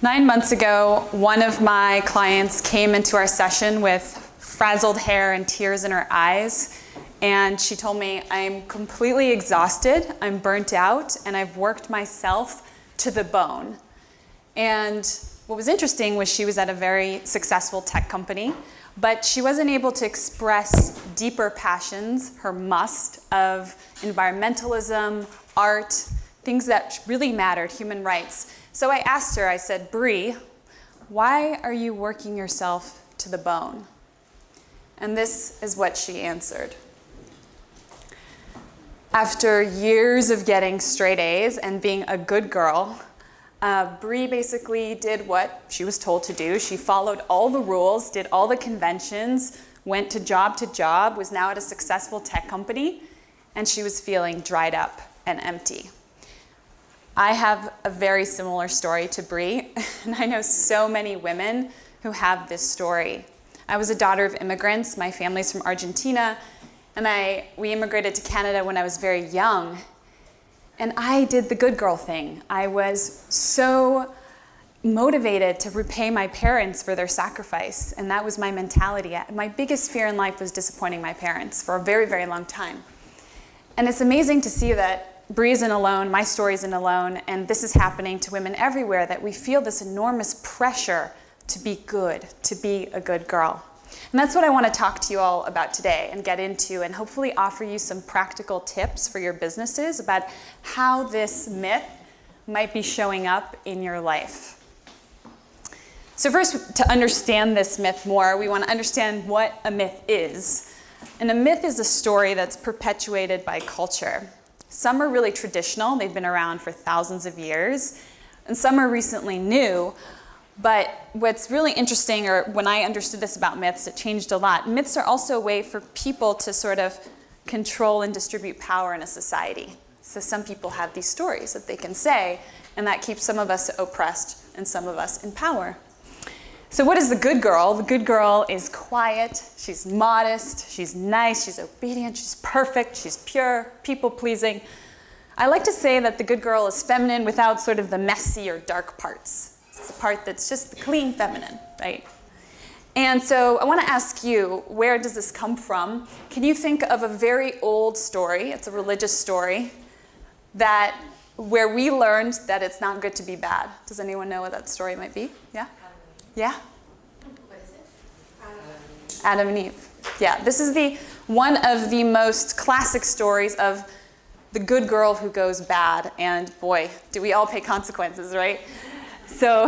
9 months ago, one of my clients came into our session with frazzled hair and tears in her eyes. And she told me, I'm completely exhausted, I'm burnt out, and I've worked myself to the bone. And what was interesting was she was at a very successful tech company, but she wasn't able to express deeper passions, her must of environmentalism, art, things that really mattered, human rights. So I asked her, I said, Bree, why are you working yourself to the bone? And this is what she answered. After years of getting straight A's and being a good girl, Bree basically did what she was told to do. She followed all the rules, did all the conventions, went to job, was now at a successful tech company, and she was feeling dried up and empty. I have a very similar story to Bree, and I know so many women who have this story. I was a daughter of immigrants. My family's from Argentina, and we immigrated to Canada when I was very young. And I did the good girl thing. I was so motivated to repay my parents for their sacrifice, and that was my mentality. My biggest fear in life was disappointing my parents for a very, very long time. And it's amazing to see that Bree isn't alone, my story isn't alone, and this is happening to women everywhere, that we feel this enormous pressure to be good, to be a good girl. And that's what I want to talk to you all about today and get into, and hopefully offer you some practical tips for your businesses about how this myth might be showing up in your life. So first, to understand this myth more, we want to understand what a myth is. And a myth is a story that's perpetuated by culture. Some are really traditional, they've been around for thousands of years, and some are recently new. But what's really interesting, or when I understood this about myths, it changed a lot. Myths are also a way for people to sort of control and distribute power in a society. So some people have these stories that they can say, and that keeps some of us oppressed and some of us in power. So what is the good girl? The good girl is quiet, she's modest, she's nice, she's obedient, she's perfect, she's pure, people-pleasing. I like to say that the good girl is feminine without sort of the messy or dark parts. It's the part that's just the clean feminine, right? And so I want to ask you, where does this come from? Can you think of a very old story, it's a religious story, where we learned that it's not good to be bad? Does anyone know what that story might be? Yeah? Yeah? What is it? Adam and Eve. Yeah, this is one of the most classic stories of the good girl who goes bad, and boy, do we all pay consequences, right? So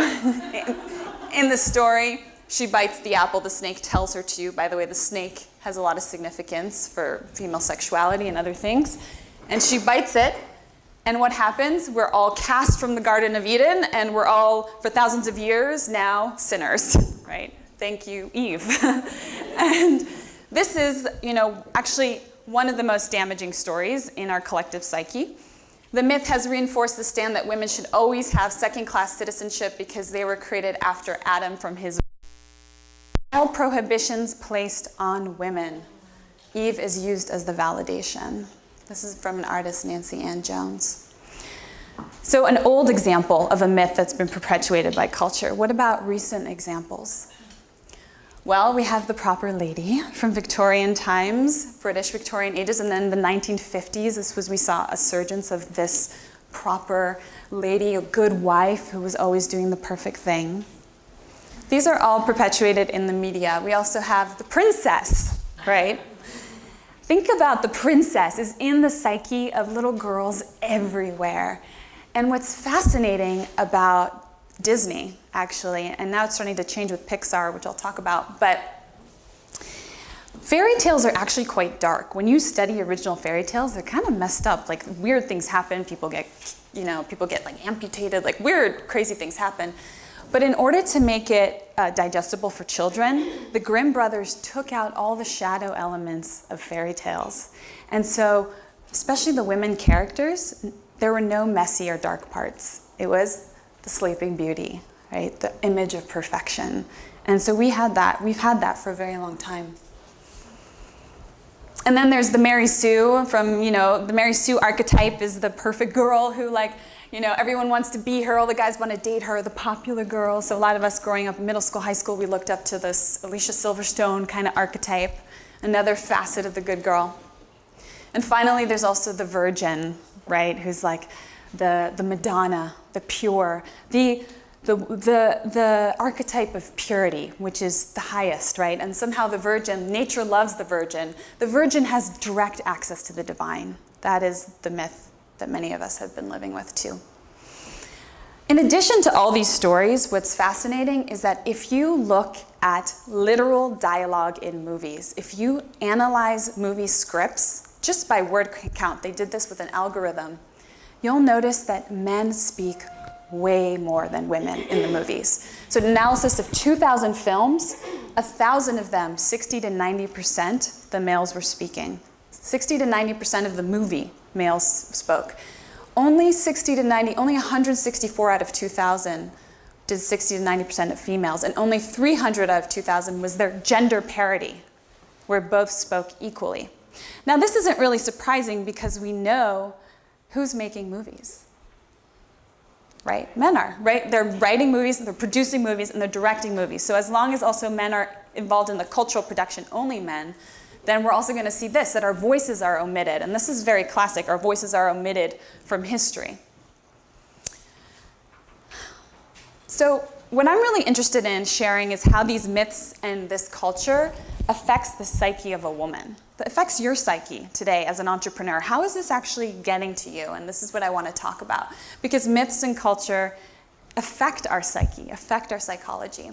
in the story, she bites the apple the snake tells her to. By the way, the snake has a lot of significance for female sexuality and other things. And she bites it, and what happens? We're all cast from the Garden of Eden, and we're all, for thousands of years, now sinners, right? Thank you, Eve. And this is, actually one of the most damaging stories in our collective psyche. The myth has reinforced the stand that women should always have second-class citizenship because they were created after Adam from his all prohibitions placed on women. Eve is used as the validation. This is from an artist, Nancy Ann Jones. So an old example of a myth that's been perpetuated by culture. What about recent examples? Well, we have the proper lady from Victorian times, British Victorian ages, and then the 1950s, we saw a surgence of this proper lady, a good wife who was always doing the perfect thing. These are all perpetuated in the media. We also have the princess, right? Think about the princess is in the psyche of little girls everywhere. And what's fascinating about Disney, actually, and now it's starting to change with Pixar, which I'll talk about, but fairy tales are actually quite dark. When you study original fairy tales, they're kind of messed up. Like weird things happen, people get like amputated, like weird, crazy things happen. But in order to make it digestible for children, the Grimm brothers took out all the shadow elements of fairy tales. And so, especially the women characters, there were no messy or dark parts. It was the Sleeping Beauty, right? The image of perfection. And so we've had that for a very long time. And then there's the MarySue from, the MarySue archetype is the perfect girl who You know, everyone wants to be her, all the guys want to date her, the popular girl. So a lot of us growing up in middle school, high school, we looked up to this Alicia Silverstone kind of archetype, another facet of the good girl. And finally, there's also the virgin, right, who's like the Madonna, the pure, the archetype of purity, which is the highest, right? And somehow the virgin, nature loves the virgin. The virgin has direct access to the divine. That is the myth that many of us have been living with too. In addition to all these stories, what's fascinating is that if you look at literal dialogue in movies, if you analyze movie scripts, just by word count, they did this with an algorithm, you'll notice that men speak way more than women in the movies. So an analysis of 2,000 films, 1,000 of them, 60 to 90%, the males were speaking. 60 to 90% of the movie, males spoke. Only 164 out of 2,000 did 60 to 90% of females, and only 300 out of 2,000 was their gender parity, where both spoke equally. Now this isn't really surprising because we know who's making movies, right? Men are, right? They're writing movies, they're producing movies, and they're directing movies. So as long as also men are involved in the cultural production, only men, then we're also going to see this, that our voices are omitted. And this is very classic. Our voices are omitted from history. So what I'm really interested in sharing is how these myths and this culture affects the psyche of a woman. It affects your psyche today as an entrepreneur. How is this actually getting to you? And this is what I want to talk about. Because myths and culture affect our psyche, affect our psychology.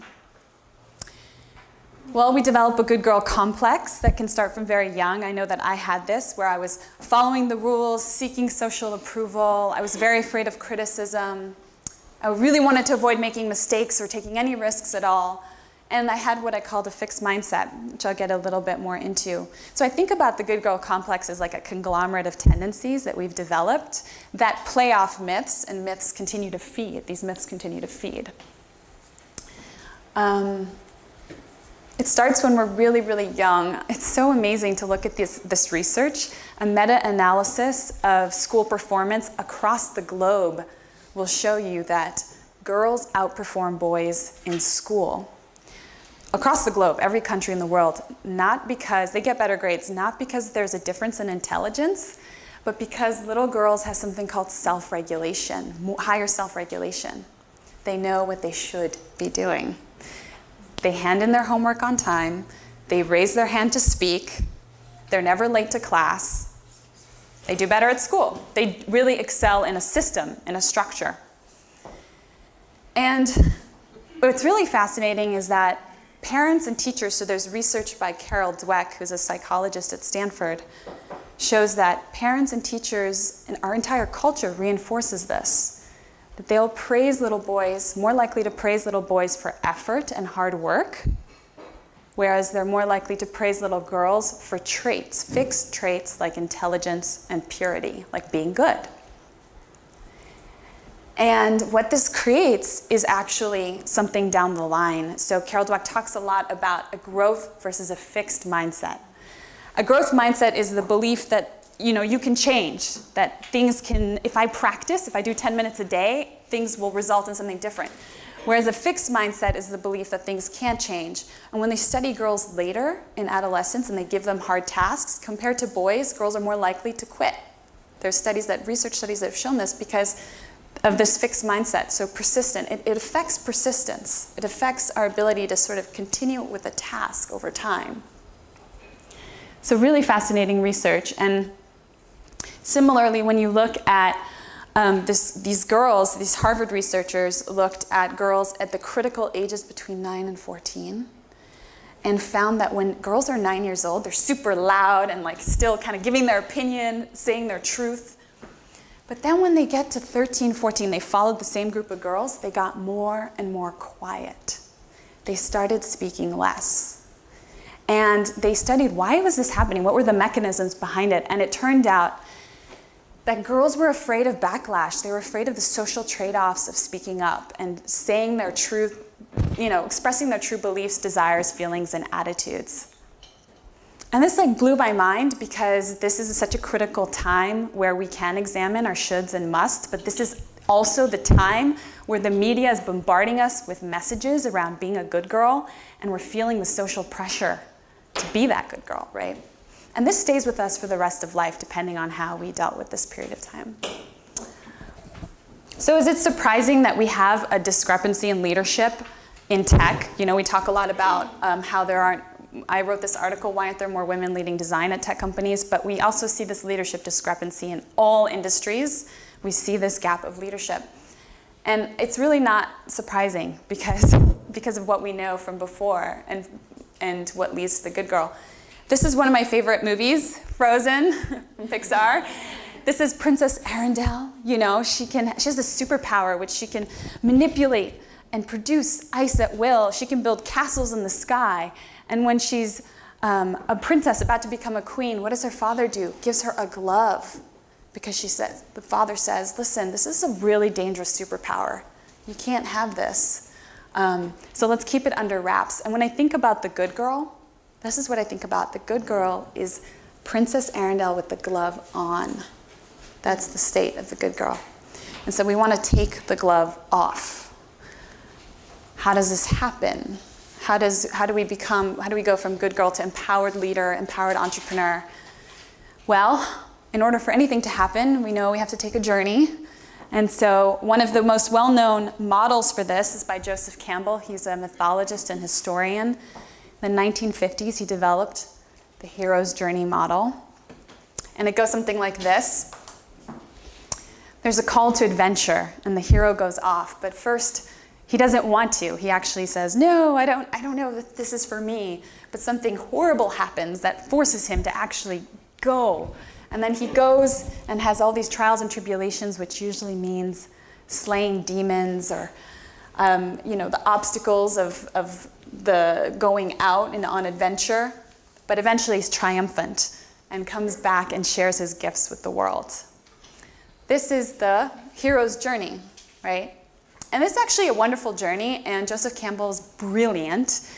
Well, we develop a good girl complex that can start from very young. I know that I had this, where I was following the rules, seeking social approval. I was very afraid of criticism. I really wanted to avoid making mistakes or taking any risks at all. And I had what I called a fixed mindset, which I'll get a little bit more into. So I think about the good girl complex as like a conglomerate of tendencies that we've developed that play off myths, and myths continue to feed. These myths continue to feed. It starts when we're really, really young. It's so amazing to look at this research. A meta-analysis of school performance across the globe will show you that girls outperform boys in school. Across the globe, every country in the world, not because they get better grades, not because there's a difference in intelligence, but because little girls have something called self-regulation, higher self-regulation. They know what they should be doing. They hand in their homework on time. They raise their hand to speak. They're never late to class. They do better at school. They really excel in a system, in a structure. And what's really fascinating is that parents and teachers, so there's research by Carol Dweck, who's a psychologist at Stanford, shows that parents and teachers and our entire culture reinforces this. That they'll praise little boys, more likely to praise little boys for effort and hard work, whereas they're more likely to praise little girls for traits, fixed traits like intelligence and purity, like being good. And what this creates is actually something down the line. So Carol Dweck talks a lot about a growth versus a fixed mindset. A growth mindset is the belief that you can change, that things can, if I practice, if I do 10 minutes a day, things will result in something different. Whereas a fixed mindset is the belief that things can't change. And when they study girls later in adolescence and they give them hard tasks, compared to boys, girls are more likely to quit. There's research studies that have shown this because of this fixed mindset, so persistent. It affects persistence. It affects our ability to sort of continue with a task over time. So really fascinating research. And similarly, when you look at these girls, these Harvard researchers looked at girls at the critical ages between 9 and 14 and found that when girls are 9 years old, they're super loud and like still kind of giving their opinion, saying their truth. But then when they get to 13, 14, they followed the same group of girls, they got more and more quiet. They started speaking less. And they studied why was this happening? What were the mechanisms behind it? And it turned out that girls were afraid of backlash. They were afraid of the social trade-offs of speaking up and saying their truth, expressing their true beliefs, desires, feelings, and attitudes. And this blew my mind because this is such a critical time where we can examine our shoulds and musts, but this is also the time where the media is bombarding us with messages around being a good girl, and we're feeling the social pressure to be that good girl, right? And this stays with us for the rest of life, depending on how we dealt with this period of time. So is it surprising that we have a discrepancy in leadership in tech? You know, we talk a lot about how there aren't, I wrote this article, why aren't there more women leading design at tech companies? But we also see this leadership discrepancy in all industries. We see this gap of leadership. And it's really not surprising because of what we know from before and what leads to the good girl. This is one of my favorite movies, Frozen from Pixar. This is Princess Arendelle. You know, she has a superpower which she can manipulate and produce ice at will. She can build castles in the sky. And when she's a princess about to become a queen, what does her father do? Gives her a glove because the father says, listen, this is a really dangerous superpower. You can't have this. So let's keep it under wraps. And when I think about the good girl, this is what I think about. The good girl is Princess Arendelle with the glove on. That's the state of the good girl. And so we want to take the glove off. How does this happen? How do we go from good girl to empowered leader, empowered entrepreneur? Well, in order for anything to happen, we know we have to take a journey. And so one of the most well-known models for this is by Joseph Campbell. He's a mythologist and historian. In the 1950s, he developed the hero's journey model. And it goes something like this. There's a call to adventure, and the hero goes off. But first, he doesn't want to. He actually says, no, I don't know that this is for me. But something horrible happens that forces him to actually go. And then he goes and has all these trials and tribulations, which usually means slaying demons or the obstacles of the going out and on adventure. But eventually he's triumphant and comes back and shares his gifts with the world. This is the hero's journey, right? And this is actually a wonderful journey, and Joseph Campbell is brilliant.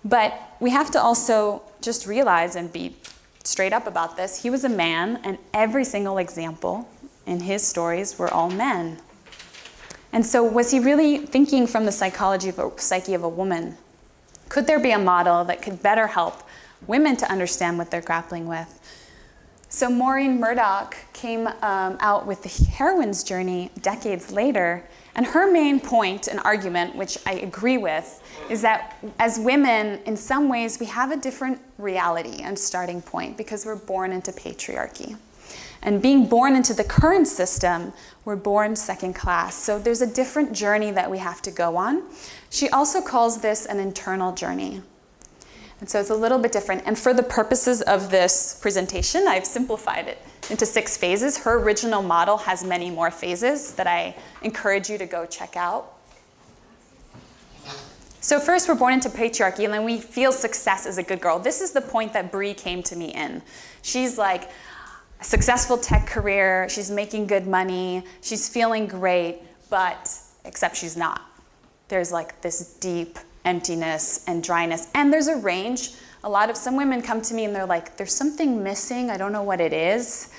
But we have to also just realize and be straight up about this. He was a man, and every single example in his stories were all men. And so was he really thinking from the psyche of a woman? Could there be a model that could better help women to understand what they're grappling with? So Maureen Murdoch came out with the heroine's journey decades later, and her main point and argument, which I agree with, is that as women, in some ways, we have a different reality and starting point because we're born into patriarchy. And being born into the current system, we're born second class. So there's a different journey that we have to go on. She also calls this an internal journey. And so it's a little bit different. And for the purposes of this presentation, I've simplified it into 6 phases. Her original model has many more phases that I encourage you to go check out. So first, we're born into patriarchy, and then we feel success as a good girl. This is the point that Bree came to me in. She's like, a successful tech career, she's making good money, she's feeling great, but except she's not. There's like this deep emptiness and dryness, and there's a range. Some women come to me and they're like, there's something missing, I don't know what it is.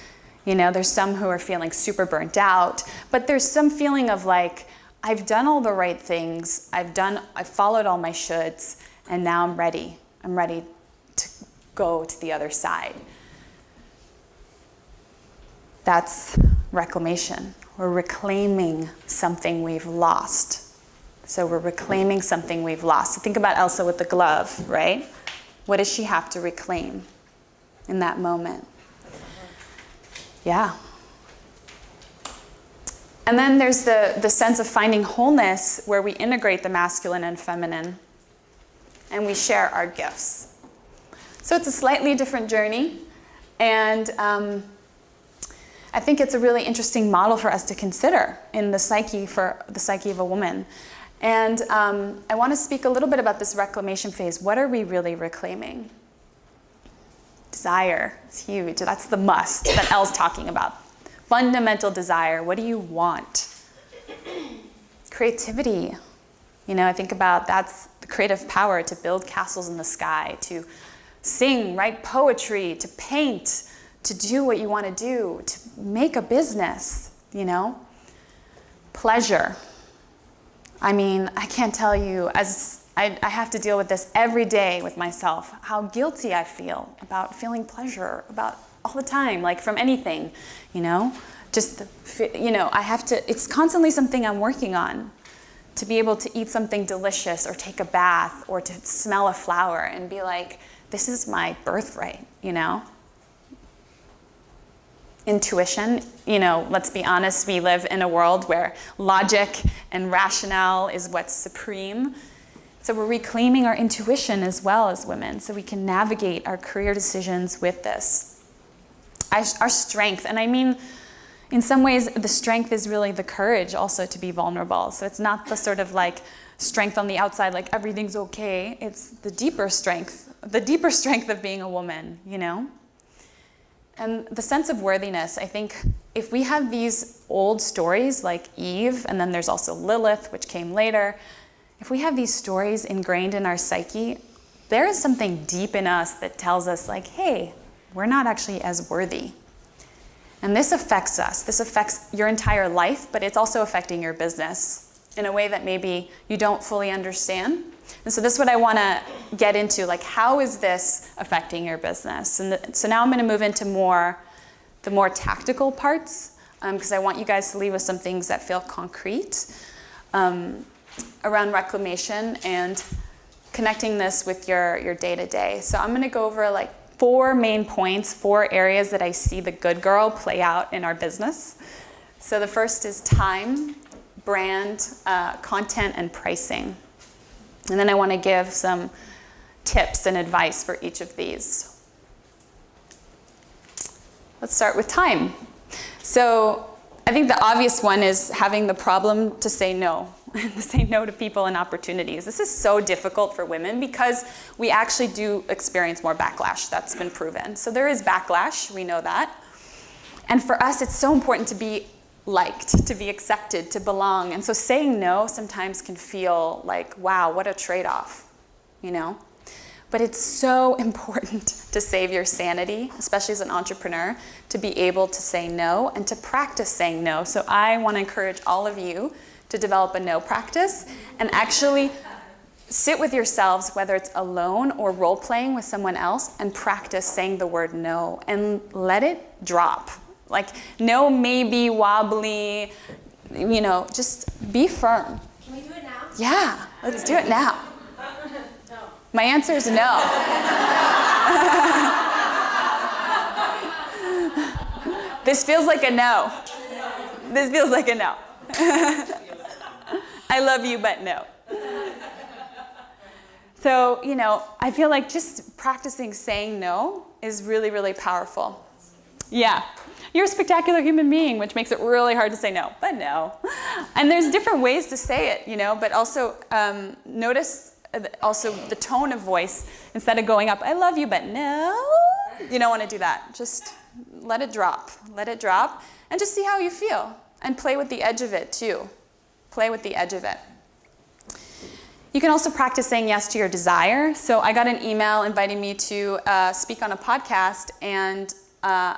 You know, there's some who are feeling super burnt out, but there's some feeling of like, I've done all the right things, I've followed all my shoulds, and now I'm ready to go to the other side. That's reclamation. We're reclaiming something we've lost. So we're reclaiming something we've lost. So think about Elsa with the glove, right? What does she have to reclaim in that moment? Yeah. And then there's the sense of finding wholeness where we integrate the masculine and feminine and we share our gifts. So it's a slightly different journey, and I think it's a really interesting model for us to consider in the psyche of a woman. And I want to speak a little bit about this reclamation phase. What are we really reclaiming? Desire is huge. That's the must that Elle's talking about. Fundamental desire. What do you want? Creativity. You know, I think about that's the creative power to build castles in the sky, to sing, write poetry, to paint, to do what you want to do, to make a business, you know? Pleasure. I mean, I can't tell you, as I have to deal with this every day with myself, how guilty I feel about feeling pleasure about all the time, like from anything, you know? Just, you know, I have to, it's constantly something I'm working on. To be able to eat something delicious or take a bath or to smell a flower and be like, this is my birthright, you know? Intuition, you know, let's be honest, we live in a world where logic and rationale is what's supreme. So we're reclaiming our intuition as well as women so we can navigate our career decisions with this. Our strength, and I mean, in some ways, the strength is really the courage also to be vulnerable. So it's not the sort of like strength on the outside, like everything's okay. It's the deeper strength of being a woman, you know? And the sense of worthiness, I think if we have these old stories like Eve, and then there's also Lilith, which came later, if we have these stories ingrained in our psyche, there is something deep in us that tells us like, hey, we're not actually as worthy. And this affects us. This affects your entire life, but it's also affecting your business in a way that maybe you don't fully understand. And so this is what I want to get into, like how is this affecting your business? And so now I'm going to move into the more tactical parts, because I want you guys to leave with some things that feel concrete around reclamation and connecting this with your day-to-day. So I'm going to go over like 4 main points, 4 areas that I see the good girl play out in our business. So the first is time, brand, content, and pricing. And then I want to give some tips and advice for each of these. Let's start with time. So I think the obvious one is having the problem to say no, to say no to people and opportunities. This is so difficult for women because we actually do experience more backlash. That's been proven. So there is backlash, we know that. And for us, it's so important to be liked, to be accepted, to belong. And so saying no sometimes can feel like, wow, what a trade-off, you know? But it's so important to save your sanity, especially as an entrepreneur, to be able to say no and to practice saying no. So I want to encourage all of you to develop a no practice and actually sit with yourselves, whether it's alone or role-playing with someone else, and practice saying the word no and let it drop. Like, no may be wobbly, you know, just be firm. Can we do it now? Yeah, let's do it now. No. My answer is no. This feels like a no. This feels like a no. I love you, but no. So, you know, I feel like just practicing saying no is really, really powerful. Yeah. You're a spectacular human being, which makes it really hard to say no, but no. And there's different ways to say it, you know, but also notice also the tone of voice. Instead of going up, I love you, but no, you don't want to do that. Just let it drop, and just see how you feel. And play with the edge of it too. Play with the edge of it. You can also practice saying yes to your desire. So I got an email inviting me to speak on a podcast, and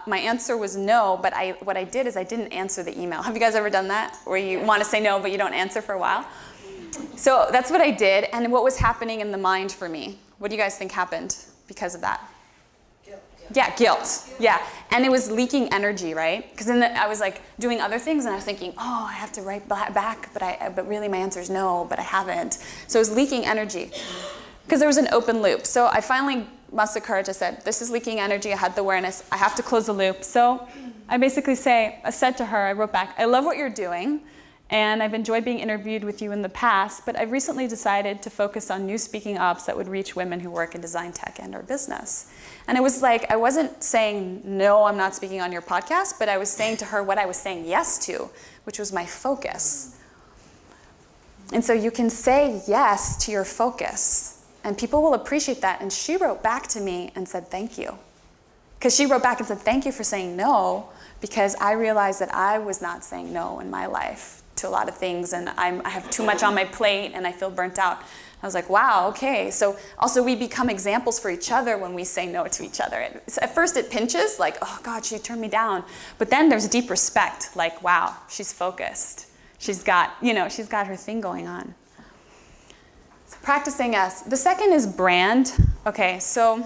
my answer was no, but what I did is I didn't answer the email. Have you guys ever done that? Where you want to say no, but you don't answer for a while? So that's what I did, and what was happening in the mind for me? What do you guys think happened because of that? Guilt. Yeah, guilt. Yeah, and it was leaking energy, right? Because then I was like doing other things, and I was thinking, oh, I have to write back, but really my answer is no, but I haven't. So it was leaking energy because there was an open loop. So I finally mustered courage. I said, this is leaking energy. I had the awareness. I have to close the loop. So I basically said to her, I wrote back, I love what you're doing, and I've enjoyed being interviewed with you in the past, but I've recently decided to focus on new speaking ops that would reach women who work in design, tech, and or business. And it was like, I wasn't saying, no, I'm not speaking on your podcast, but I was saying to her what I was saying yes to, which was my focus. And so you can say yes to your focus, and people will appreciate that. And she wrote back to me and said, thank you. Because she wrote back and said, thank you for saying no, because I realized that I was not saying no in my life to a lot of things, and I have too much on my plate, and I feel burnt out. I was like, wow, okay. So also we become examples for each other when we say no to each other. At first it pinches, like, oh God, she turned me down. But then there's deep respect, like, wow, she's focused. She's got her thing going on. So practicing S. The second is brand. Okay, so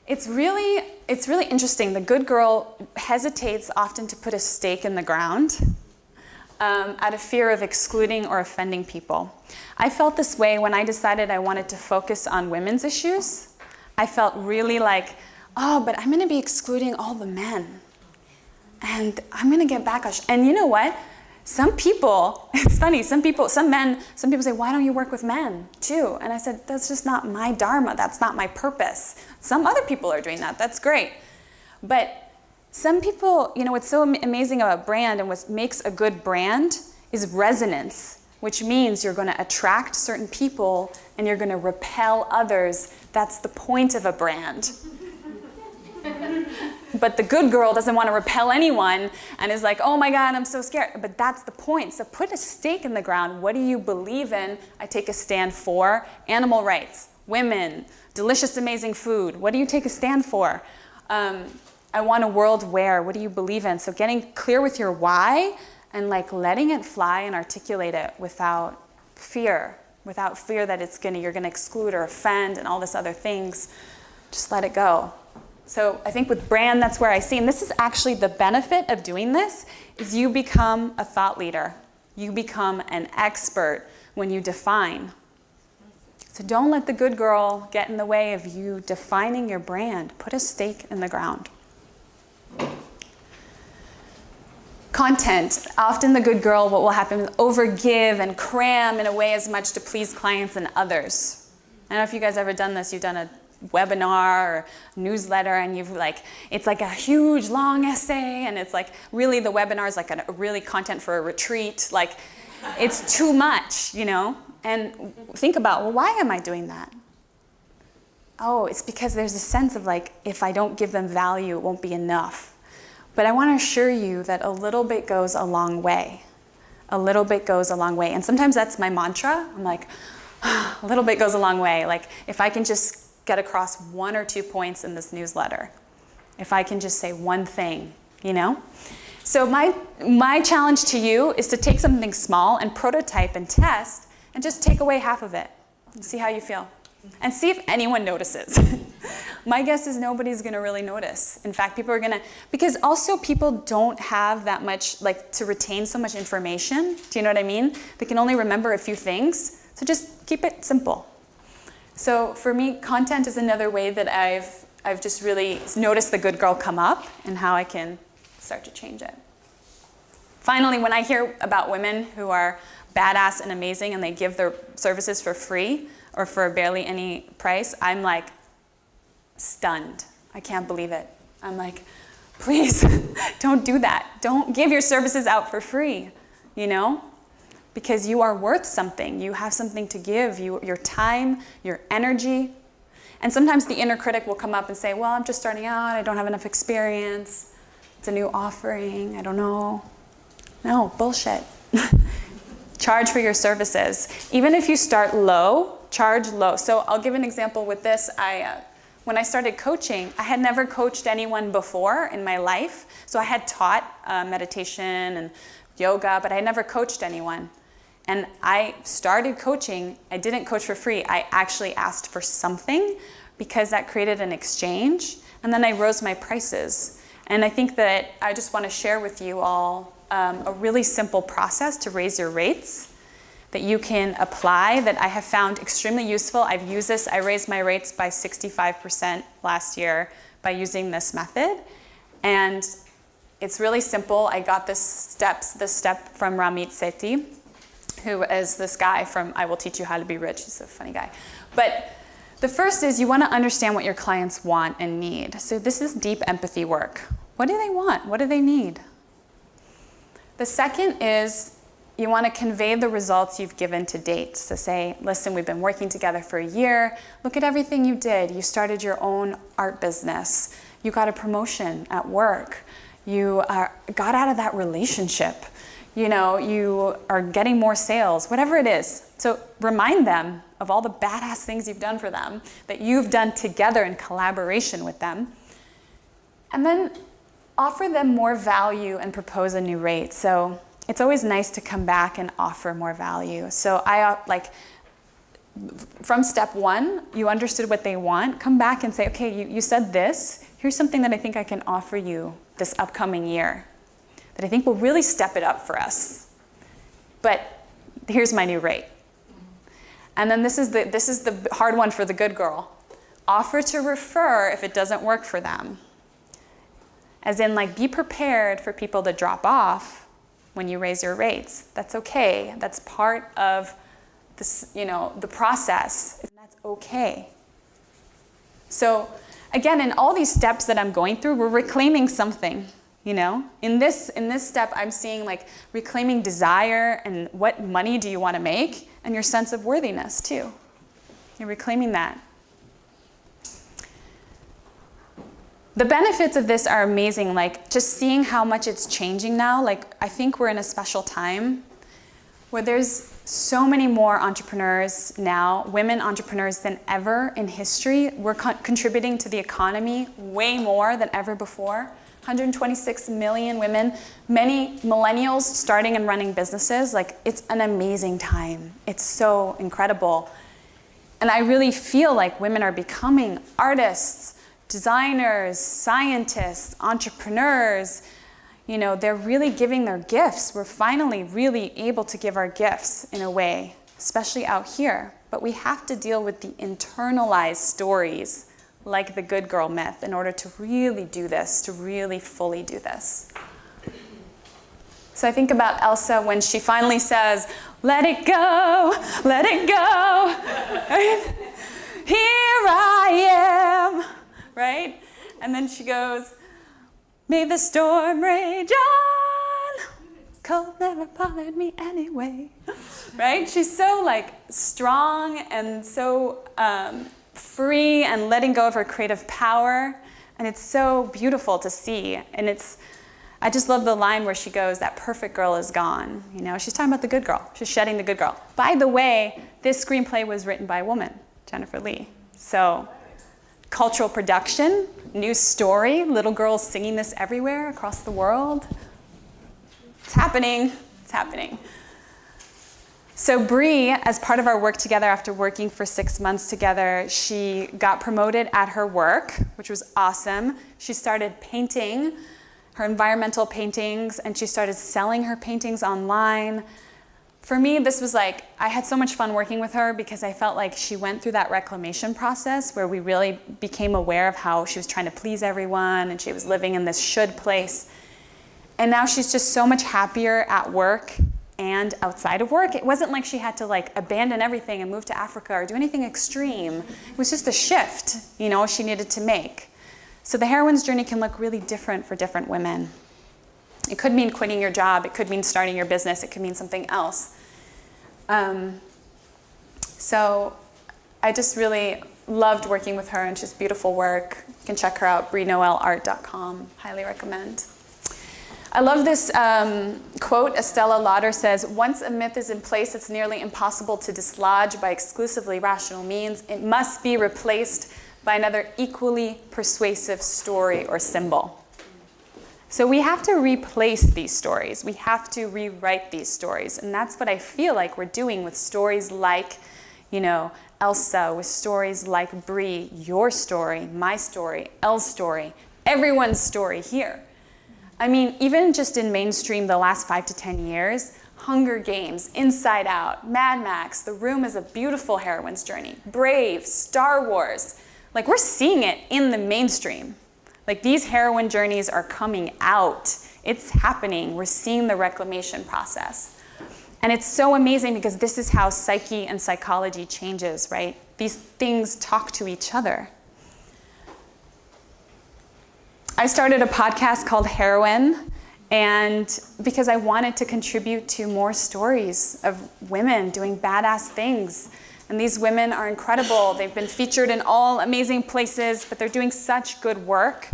it's really interesting. The good girl hesitates often to put a stake in the ground out of fear of excluding or offending people. I felt this way when I decided I wanted to focus on women's issues. I felt really like, oh, but I'm going to be excluding all the men. And I'm going to get backlash. And you know what? Some people, it's funny, some people say, why don't you work with men too? And I said, that's just not my dharma. That's not my purpose. Some other people are doing that. That's great. But some people, what's so amazing about brand and what makes a good brand is resonance, which means you're going to attract certain people and you're going to repel others. That's the point of a brand. But the good girl doesn't want to repel anyone and is like, oh my God, I'm so scared. But that's the point. So put a stake in the ground. What do you believe in? I take a stand for animal rights, women, delicious, amazing food. What do you take a stand for? I want a world where, what do you believe in? So getting clear with your why and like letting it fly and articulate it without fear that you're gonna exclude or offend and all this other things. Just let it go. So I think with brand, that's where I see, and this is actually the benefit of doing this, is you become a thought leader. You become an expert when you define. So don't let the good girl get in the way of you defining your brand. Put a stake in the ground. Content. Often the good girl, what will happen is overgive and cram in a way as much to please clients and others. I don't know if you guys ever done this. You've done a webinar or newsletter and it's like a huge long essay and it's like really the webinar is like a really content for a retreat. Like it's too much, and think about, well, why am I doing that? Oh, it's because there's a sense of like, if I don't give them value, it won't be enough. But I want to assure you that a little bit goes a long way. A little bit goes a long way. And sometimes that's my mantra. I'm like, a little bit goes a long way. Like if I can just get across 1 or 2 points in this newsletter, if I can just say one thing, So my challenge to you is to take something small and prototype and test and just take away half of it and see how you feel. And see if anyone notices. My guess is nobody's going to really notice. In fact, people are going to, because also people don't have that much, to retain so much information. Do you know what I mean? They can only remember a few things. So just keep it simple. So for me, content is another way that I've just really noticed the good girl come up and how I can start to change it. Finally, when I hear about women who are badass and amazing and they give their services for free or for barely any price, I'm like stunned. I can't believe it. I'm like, please don't do that. Don't give your services out for free, because you are worth something. You have something to give, your time, your energy. And sometimes the inner critic will come up and say, well, I'm just starting out. I don't have enough experience. It's a new offering. I don't know. No, bullshit. Charge for your services. Even if you start low, charge low. So I'll give an example with this. When I started coaching, I had never coached anyone before in my life. So I had taught meditation and yoga, but I never coached anyone. And I started coaching. I didn't coach for free. I actually asked for something because that created an exchange. And then I rose my prices. And I think that I just want to share with you all a really simple process to raise your rates that you can apply that I have found extremely useful. I've used this. I raised my rates by 65% last year by using this method. And it's really simple. I got this step from Ramit Sethi, who is this guy from I Will Teach You How to Be Rich. He's a funny guy. But the first is you want to understand what your clients want and need. So this is deep empathy work. What do they want? What do they need? The second is you want to convey the results you've given to date. So say, listen, we've been working together for a year. Look at everything you did. You started your own art business. You got a promotion at work. You got out of that relationship. You are getting more sales, whatever it is. So remind them of all the badass things you've done for them, that you've done together in collaboration with them. And then offer them more value and propose a new rate. So it's always nice to come back and offer more value. So from step one, you understood what they want. Come back and say, okay, you said this. Here's something that I think I can offer you this upcoming year that I think will really step it up for us. But here's my new rate. And then this is the hard one for the good girl. Offer to refer if it doesn't work for them. As in, like, be prepared for people to drop off when you raise your rates. That's okay. That's part of this, the process. And that's okay. So again, in all these steps that I'm going through, we're reclaiming something. In this step, I'm seeing like reclaiming desire and what money do you want to make, and your sense of worthiness too. You're reclaiming that. The benefits of this are amazing, like just seeing how much it's changing now. Like, I think we're in a special time where there's so many more entrepreneurs now, women entrepreneurs, than ever in history. We're contributing to the economy way more than ever before. 126 million women, many millennials starting and running businesses. Like, it's an amazing time. It's so incredible. And I really feel like women are becoming artists, designers, scientists, entrepreneurs. They're really giving their gifts. We're finally really able to give our gifts in a way, especially out here. But we have to deal with the internalized stories like the good girl myth in order to really do this, to really fully do this. So I think about Elsa when she finally says, let it go, right? Here I am, right? And then she goes, may the storm rage on, cold never bothered me anyway, right? She's so like strong and so free and letting go of her creative power. And it's so beautiful to see. And I just love the line where she goes, that perfect girl is gone. She's talking about the good girl. She's shedding the good girl. By the way, this screenplay was written by a woman, Jennifer Lee. So cultural production, new story, little girls singing this everywhere across the world. It's happening. It's happening. So Bree, as part of our work together, after working for 6 months together, she got promoted at her work, which was awesome. She started painting her environmental paintings, and she started selling her paintings online. For me, this was like, I had so much fun working with her because I felt like she went through that reclamation process where we really became aware of how she was trying to please everyone and she was living in this should place. And now she's just so much happier at work and outside of work. It wasn't like she had to like abandon everything and move to Africa or do anything extreme. It was just a shift, she needed to make. So the heroine's journey can look really different for different women. It could mean quitting your job. It could mean starting your business. It could mean something else. So I just really loved working with her, and she's beautiful work. You can check her out, brienoelart.com. Highly recommend. I love this quote. Estella Lauder says, once a myth is in place, it's nearly impossible to dislodge by exclusively rational means. It must be replaced by another equally persuasive story or symbol. So we have to replace these stories. We have to rewrite these stories. And that's what I feel like we're doing with stories like, Elsa, with stories like Bree, your story, my story, Elle's story, everyone's story here. I mean, even just in mainstream the last 5 to 10 years, Hunger Games, Inside Out, Mad Max, The Room is a beautiful heroine's journey. Brave, Star Wars. Like, we're seeing it in the mainstream. Like, these heroine journeys are coming out. It's happening. We're seeing the reclamation process. And it's so amazing because this is how psyche and psychology changes, right? These things talk to each other. I started a podcast called Heroine, and because I wanted to contribute to more stories of women doing badass things. And these women are incredible. They've been featured in all amazing places, but they're doing such good work.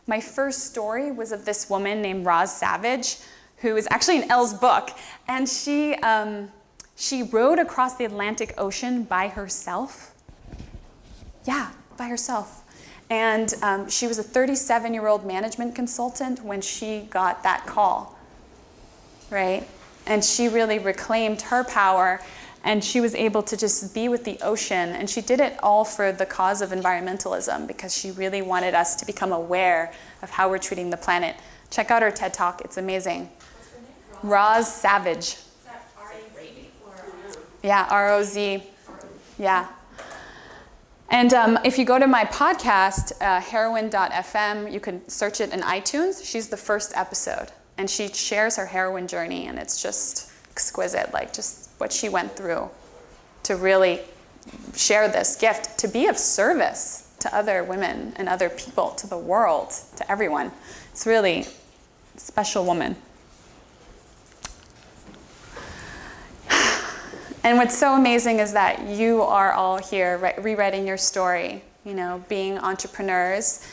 My first story was of this woman named Roz Savage, who is actually in Elle's book. And she rowed across the Atlantic Ocean by herself. Yeah, by herself. And she was a 37-year-old management consultant when she got that call, right? And she really reclaimed her power, and she was able to just be with the ocean. And she did it all for the cause of environmentalism, because she really wanted us to become aware of how we're treating the planet. Check out her TED Talk. It's amazing. What's her name? Roz Savage. Is that R-A-Z or Yeah, R-O-Z. Yeah. And if you go to my podcast, Heroine.fm, you can search it in iTunes. She's the first episode, and she shares her heroine journey, and it's just exquisite, like just what she went through to really share this gift, to be of service to other women and other people, to the world, to everyone. It's really a special woman. And what's so amazing is that you are all here rewriting your story, you know, being entrepreneurs,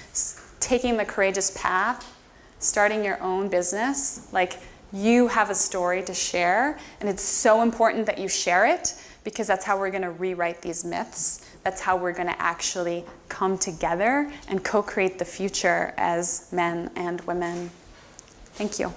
taking the courageous path, starting your own business. Like, you have a story to share, and it's so important that you share it, because that's how we're going to rewrite these myths. That's how we're going to actually come together and co-create the future as men and women. Thank you.